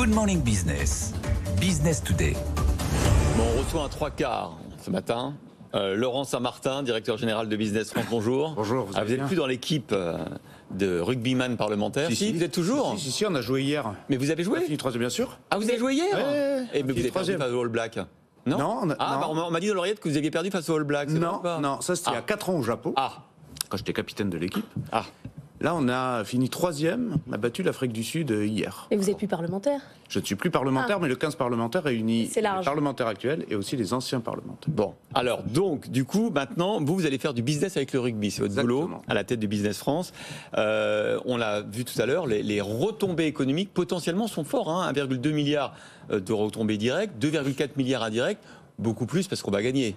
Good Morning Business, Business Today. Bon, on reçoit un 3/4 ce matin. Laurent Saint-Martin, directeur général de Business France, bonjour. Bonjour, vous n'êtes plus dans l'équipe de rugbyman parlementaire. Si, vous êtes toujours. Si, on a joué hier. Mais vous avez joué? On a fini troisième, bien sûr. Ah, vous avez joué hier? Et mais vous avez perdu face aux All Blacks. Non, non, bah, on m'a dit dans l'oreillette que vous aviez perdu face aux All Blacks. Non, ça c'était il y a 4 ans au Japon, quand j'étais capitaine de l'équipe. Là, on a fini troisième, on a battu l'Afrique du Sud hier. Et vous n'êtes plus parlementaire? Je ne suis plus parlementaire, mais le 15 parlementaires réunit les parlementaires actuels et aussi les anciens parlementaires. Bon, alors donc, du coup, maintenant, vous allez faire du business avec le rugby. C'est votre boulot à la tête de Business France. On l'a vu tout à l'heure, les retombées économiques potentiellement sont fortes. 1,2 milliard de retombées directes, 2,4 milliards indirects, beaucoup plus parce qu'on va gagner.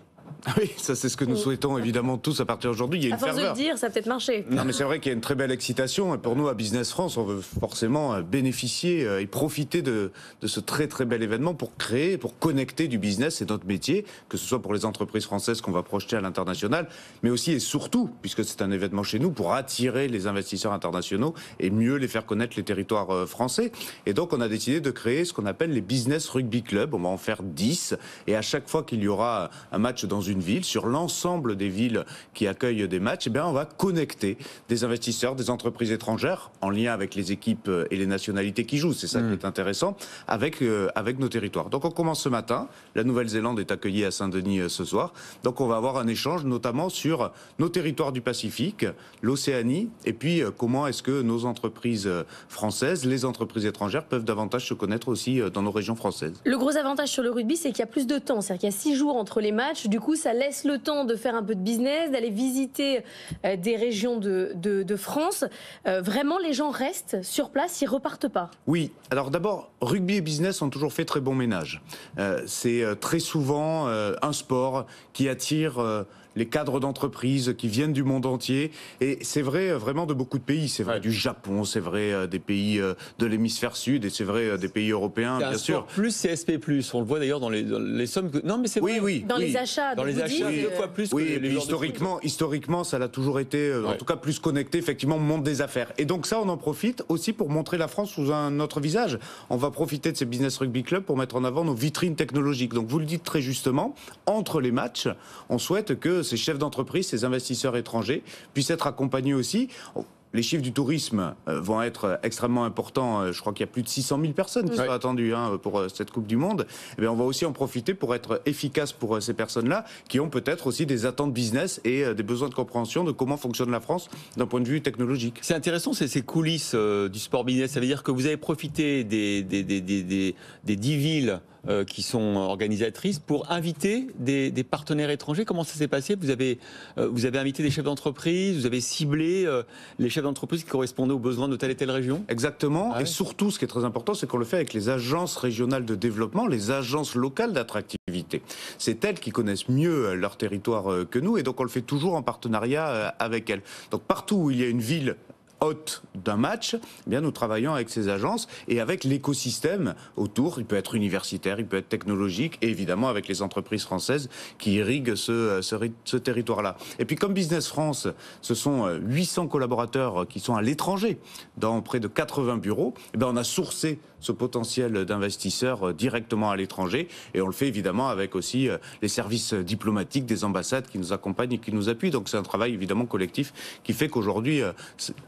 Oui, ça c'est ce que nous souhaitons évidemment tous à partir d'aujourd'hui. Il y a une ferveur. À force de le dire, ça a peut-être marché. Non, mais c'est vrai qu'il y a une très belle excitation. Et pour nous, à Business France, on veut forcément bénéficier et profiter de ce très très bel événement pour créer, pour connecter du business. C'est notre métier, que ce soit pour les entreprises françaises qu'on va projeter à l'international, mais aussi et surtout, puisque c'est un événement chez nous, pour attirer les investisseurs internationaux et mieux les faire connaître les territoires français. Et donc, on a décidé de créer ce qu'on appelle les Business Rugby Club. On va en faire 10. Et à chaque fois qu'il y aura un match dans une ville, sur l'ensemble des villes qui accueillent des matchs, on va connecter des investisseurs, des entreprises étrangères, en lien avec les équipes et les nationalités qui jouent, c'est ça qui est intéressant, avec nos territoires. Donc on commence ce matin, la Nouvelle-Zélande est accueillie à Saint-Denis ce soir, donc on va avoir un échange notamment sur nos territoires du Pacifique, l'Océanie, et puis comment est-ce que nos entreprises françaises, les entreprises étrangères peuvent davantage se connaître aussi dans nos régions françaises. Le gros avantage sur le rugby, c'est qu'il y a plus de temps, c'est-à-dire qu'il y a 6 jours entre les matchs, du coup ça laisse le temps de faire un peu de business, d'aller visiter des régions de France. Vraiment, les gens restent sur place, ils repartent pas. Oui, alors d'abord, rugby et business ont toujours fait très bon ménage. C'est très souvent un sport qui attire les cadres d'entreprise qui viennent du monde entier. Et c'est vrai vraiment de beaucoup de pays. C'est vrai du Japon, c'est vrai des pays de l'hémisphère sud, et c'est vrai des pays européens, bien sûr. Plus CSP+, on le voit d'ailleurs dans les sommes que... Non, mais c'est vrai. Oui. Dans les achats. Dans les achats, 2 fois plus que les historiquement, ça l'a toujours été, en tout cas, plus connecté, effectivement, au monde des affaires. Et donc ça, on en profite aussi pour montrer la France sous un autre visage. On va profiter de ces Business Rugby Club pour mettre en avant nos vitrines technologiques. Donc vous le dites très justement, entre les matchs, on souhaite que ces chefs d'entreprise, ces investisseurs étrangers puissent être accompagnés aussi. Les chiffres du tourisme vont être extrêmement importants. Je crois qu'il y a plus de 600 000 personnes qui sont attendues pour cette Coupe du Monde. On va aussi en profiter pour être efficace pour ces personnes-là qui ont peut-être aussi des attentes business et des besoins de compréhension de comment fonctionne la France d'un point de vue technologique. C'est intéressant, ces coulisses du sport business. Ça veut dire que vous avez profité des 10 villes qui sont organisatrices pour inviter des partenaires étrangers. Comment ça s'est passé? Vous avez invité des chefs d'entreprise, vous avez ciblé les chefs d'entreprise qui correspondaient aux besoins de telle et telle région? Exactement. Et surtout, ce qui est très important, c'est qu'on le fait avec les agences régionales de développement, les agences locales d'attractivité. C'est elles qui connaissent mieux leur territoire que nous, et donc on le fait toujours en partenariat avec elles. Donc partout où il y a une ville hôte d'un match, nous travaillons avec ces agences et avec l'écosystème autour. Il peut être universitaire, il peut être technologique, et évidemment avec les entreprises françaises qui irriguent ce territoire-là. Et puis comme Business France, ce sont 800 collaborateurs qui sont à l'étranger, dans près de 80 bureaux, on a sourcé ce potentiel d'investisseurs directement à l'étranger, et on le fait évidemment avec aussi les services diplomatiques des ambassades qui nous accompagnent et qui nous appuient. Donc c'est un travail évidemment collectif qui fait qu'aujourd'hui,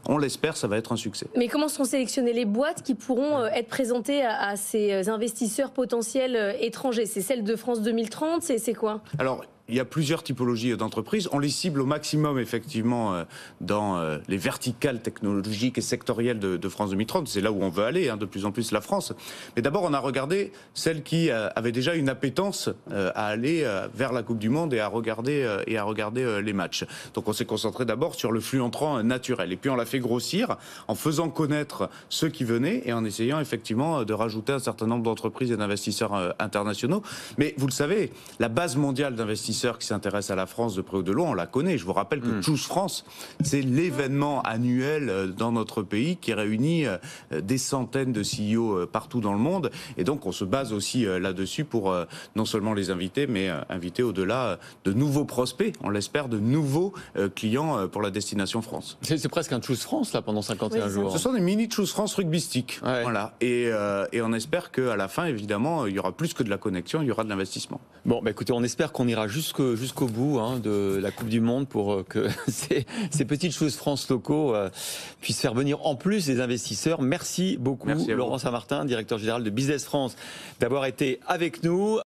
on l'espère, ça va être un succès. Mais comment sont sélectionnées les boîtes qui pourront être présentées à ces investisseurs potentiels étrangers? C'est celle de France 2030, c'est quoi? Alors, il y a plusieurs typologies d'entreprises. On les cible au maximum, effectivement, dans les verticales technologiques et sectorielles de France 2030. C'est là où on veut aller, de plus en plus la France. Mais d'abord, on a regardé celles qui avaient déjà une appétence à aller vers la Coupe du Monde et à regarder les matchs. Donc on s'est concentré d'abord sur le flux entrant naturel. Et puis on l'a fait grossir en faisant connaître ceux qui venaient et en essayant effectivement de rajouter un certain nombre d'entreprises et d'investisseurs internationaux. Mais vous le savez, la base mondiale d'investisseurs investisseurs qui s'intéressent à la France de près ou de loin, on la connaît. Je vous rappelle que Choose France, c'est l'événement annuel dans notre pays qui réunit des centaines de CEO partout dans le monde. Et donc, on se base aussi là-dessus pour non seulement les inviter, mais inviter au-delà de nouveaux prospects, on l'espère, de nouveaux clients pour la destination France. C'est presque un Choose France, là, pendant 51 jours. Ce sont des mini Choose France rugbystiques. Ouais. Voilà. Et on espère qu'à la fin, évidemment, il y aura plus que de la connexion, il y aura de l'investissement. Bon, bah écoutez, on espère qu'on ira jusqu'au bout de la Coupe du Monde pour que ces petites choses France locaux puissent faire venir en plus des investisseurs. Merci beaucoup, Laurent Saint-Martin, directeur général de Business France, d'avoir été avec nous.